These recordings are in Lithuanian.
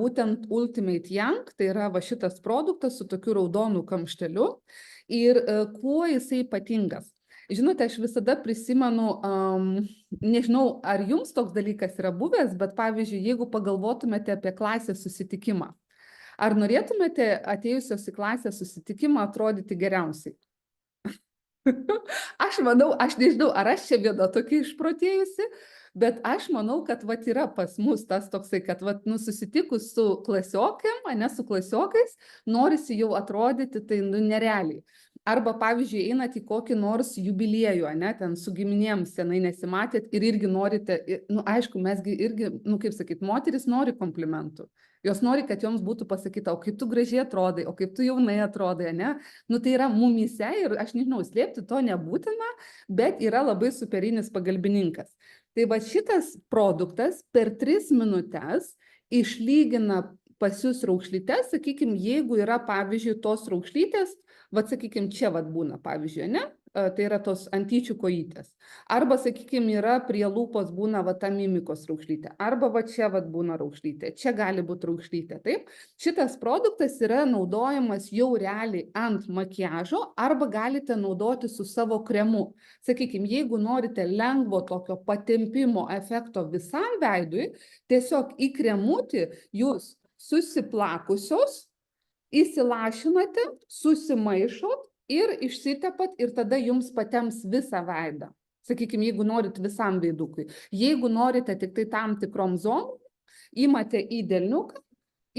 būtent Ultimate Young, tai yra va šitas produktas su tokiu raudonu kamšteliu ir kuo jisai ypatingas. Žinote, aš visada prisimenu, nežinau, ar jums toks dalykas yra buvęs, bet pavyzdžiui, jeigu pagalvotumėte apie klasės susitikimą, ar norėtumėte atėjusios į klasės susitikimą atrodyti geriausiai? Aš manau, aš nežinau, ar aš čia viena tokia išprotėjusi, bet aš manau, kad vat yra pas mus tas toksai, kad vat, susitikus su klasiokėm, ne su klasiokais, norisi jau atrodyti tai nerealiai. Arba, pavyzdžiui, einat į kokį nors jubiliejų, ne, ten su giminėm senai nesimatėt ir irgi norite, aišku, mesgi irgi, kaip sakyt, moteris nori komplimentų. Jos nori, kad joms būtų pasakyta, o kaip tu gražiai atrodai, o kaip tu jaunai atrodai, ne? Tai yra mumyse ir aš nežinau, slėpti to nebūtina, bet yra labai superinis pagalbininkas. Tai va šitas produktas per 3 minutes išlygina pas jūs raukšlytes, sakykime, jeigu yra, pavyzdžiui, tos raukšlytės, sakykime, čia būna, pavyzdžiui, ne? Tai yra tos antyčių kojytės. Arba, sakykime, yra prie lūpos būna ta mimikos raukšlytė. Arba čia būna raukšlytė. Čia gali būti raukšlytė. Taip? Šitas produktas yra naudojamas jau realiai ant makiažo arba galite naudoti su savo kremu. Sakykime, jeigu norite lengvo tokio patempimo efekto visam veidui, tiesiog į kremutį jūs susiplakusios įsilašinate, susimaišot ir išsitepat ir tada jums patems visą veidą. Sakykime, jeigu norit visam veidukui. Jeigu norite tik tai tam tikrom zonom, imate į delniuką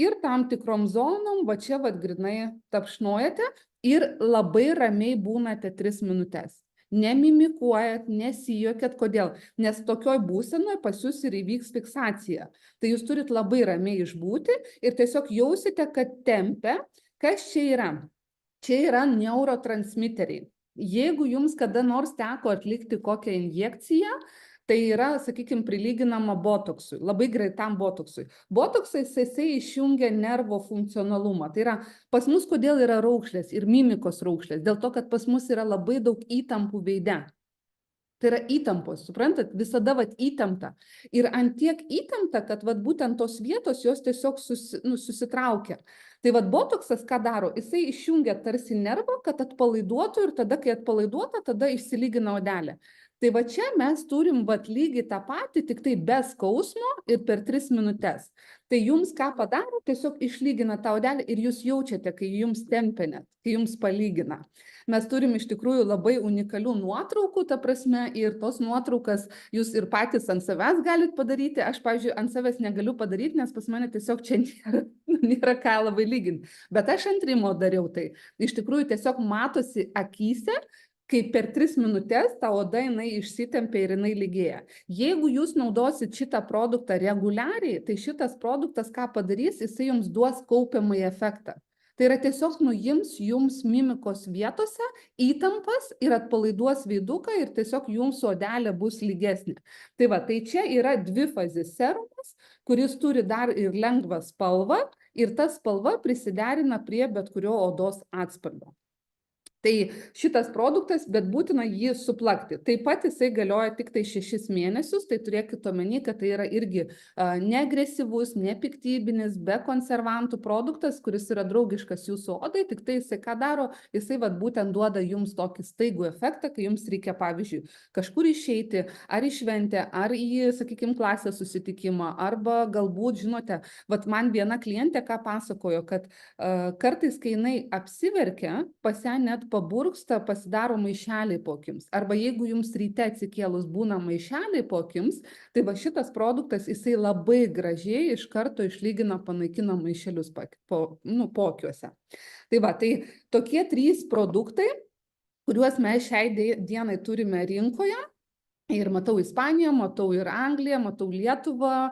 ir tam tikrom zonom, čia grinai tapšnojate ir labai ramiai būnate 3 minutes. Nemimikuojat, nesijuokėt. Kodėl? Nes tokioj būsenoje pas jūs ir įvyks fiksacija. Tai jūs turit labai ramiai išbūti ir tiesiog jausite, kad tempia. Kas čia yra? Čia yra neurotransmiteriai. Jeigu jums kada nors teko atlikti kokią injekciją, tai yra, sakykime, prilyginama botoksui, labai greitam botoksui. Botoksas jisai išjungia nervo funkcionalumą. Tai yra, pas mus kodėl yra raukšlės ir mimikos raukšlės? Dėl to, kad pas mus yra labai daug įtampų veide. Tai yra įtampos, suprantat, visada įtempta. Ir ant tiek įtempta, kad būtent tos vietos jos tiesiog susitraukia. Tai botoksas ką daro? Jisai išjungia tarsi nervą, kad atpalaiduotų ir tada, kai atpalaiduota, tada išsilygina odelė. Tai čia mes turim lygiai tą patį, tik tai be skausmo ir per 3 minutes. Tai jums ką padaro? Tiesiog išlygina tą odelę ir jūs jaučiate, kai jums tempia net, kai jums palygina. Mes turim iš tikrųjų labai unikalių nuotraukų, ta prasme, ir tos nuotraukas jūs ir patys ant savęs galit padaryti. Aš, pavyzdžiui, ant savęs negaliu padaryti, nes pas mane tiesiog čia nėra ką labai lyginti. Bet aš ant Rimo dariau tai. Iš tikrųjų tiesiog matosi akyse, kai per 3 minutes ta oda jinai išsitempia ir jinai lygėja. Jeigu jūs naudosit šitą produktą reguliariai, tai šitas produktas ką padarys, jisai jums duos kaupiamąjį efektą. Tai yra tiesiog nuims jums mimikos vietose įtampas ir atpalaiduos veiduką ir tiesiog jums odelė bus lygesnė. Tai čia yra dvifazis serumas, kuris turi dar ir lengvą spalvą ir ta spalva prisiderina prie bet kurio odos atspalvio. Tai šitas produktas, bet būtina jį suplakti. Taip pat jisai galioja tik tai 6 mėnesius, tai turėkit omeny, kad tai yra irgi neagresyvus, nepiktybinis, be konservantų produktas, kuris yra draugiškas jūsų odai, tik tai jisai ką daro, jisai būtent duoda jums tokį staigų efektą, kai jums reikia, pavyzdžiui, kažkur išeiti, ar į šventę, ar į, sakykime, klasės susitikimą, arba galbūt, žinote, man viena klientė ką pasakojo, kad kartais, kai jinai apsiverkia, pas ją net paburksta, pasidaro maišeliai po akims. Arba jeigu jums ryte atsikėlus būna maišeliai po akims, tai šitas produktas, jisai labai gražiai iš karto išlygina, panaikina maišelius po akiuose. Tai tokie 3 produktai, kuriuos mes šiai dienai turime rinkoje. Ir matau Ispaniją, matau ir Angliją, matau Lietuvą,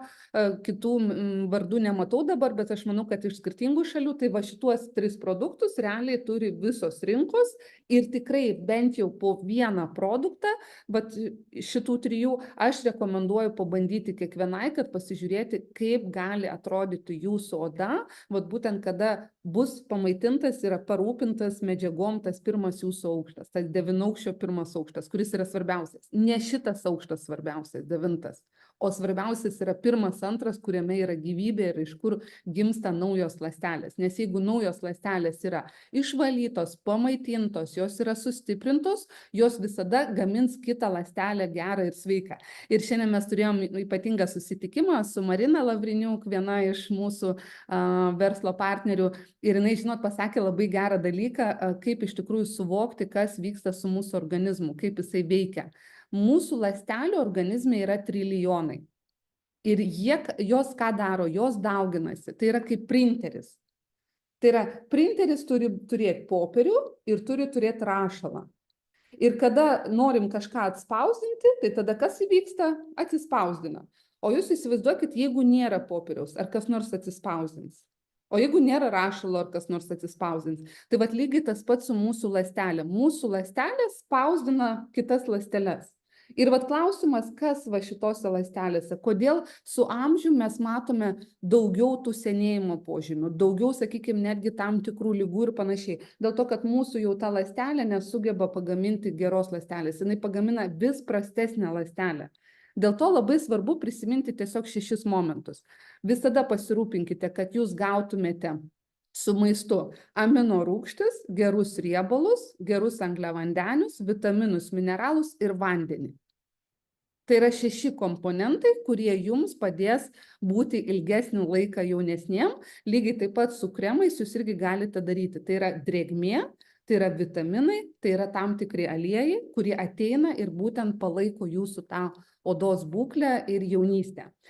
kitų vardų nematau dabar, bet aš manau, kad iš skirtingų šalių, tai šituos 3 produktus realiai turi visos rinkos ir tikrai bent jau po vieną produktą, šitų 3 aš rekomenduoju pabandyti kiekvienai, kad pasižiūrėti, kaip gali atrodyti jūsų oda, būtent kada bus pamaitintas ir parūpintas medžiagom tas pirmas jūsų aukštas, tas 9-aukščio pirmas aukštas, kuris yra svarbiausias. Ne šitas aukštas svarbiausias, 9, O svarbiausias yra pirmas, antras, kuriame yra gyvybė ir iš kur gimsta naujos ląstelės. Nes jeigu naujos ląstelės yra išvalytos, pamaitintos, jos yra sustiprintos, jos visada gamins kitą ląstelę gerą ir sveiką. Ir šiandien mes turėjom ypatingą susitikimą su Marina Lavriniuk, viena iš mūsų verslo partnerių. Ir jinai, žinot, pasakė labai gerą dalyką, kaip iš tikrųjų suvokti, kas vyksta su mūsų organizmu, kaip jisai veikia. Mūsų ląstelių organizme yra trilijonai. Ir jos ką daro, jos dauginasi. Tai yra kaip printeris. Tai yra, printeris turi turėti popierių ir turi turėti rašalą. Ir kada norim kažką atspausdinti, tai tada kas įvyksta? Atsispausdina. O jūs įsivaizduokit, jeigu nėra popieriaus, ar kas nors atsispausdins? O jeigu nėra rašalo, ar kas nors atsispausdins? Tai vat lygiai tas pats su mūsų ląstelė. Mūsų ląstelė spausdina kitas ląsteles. Ir vat klausimas, kas va šitose ląstelėse, kodėl su amžiumi mes matome daugiau tų senėjimo požymių, daugiau, sakykime, netgi tam tikrų ligų ir panašiai. Dėl to, kad mūsų jau ta ląstelė nesugeba pagaminti geros ląstelės, jinai pagamina vis prastesnę ląstelę. Dėl to labai svarbu prisiminti tiesiog 6 momentus. Visada pasirūpinkite, kad jūs gautumėte su maistu amino rūgštis, gerus riebalus, gerus angliavandenius, vitaminus, mineralus ir vandenį. Tai yra 6 komponentai, kurie jums padės būti ilgesnį laiką jaunesniem. Lygiai taip pat su kremais jūs irgi galite daryti. Tai yra drėgmė, tai yra vitaminai, tai yra tam tikri aliejai, kurie ateina ir būtent palaiko jūsų tą odos būklę ir jaunystę.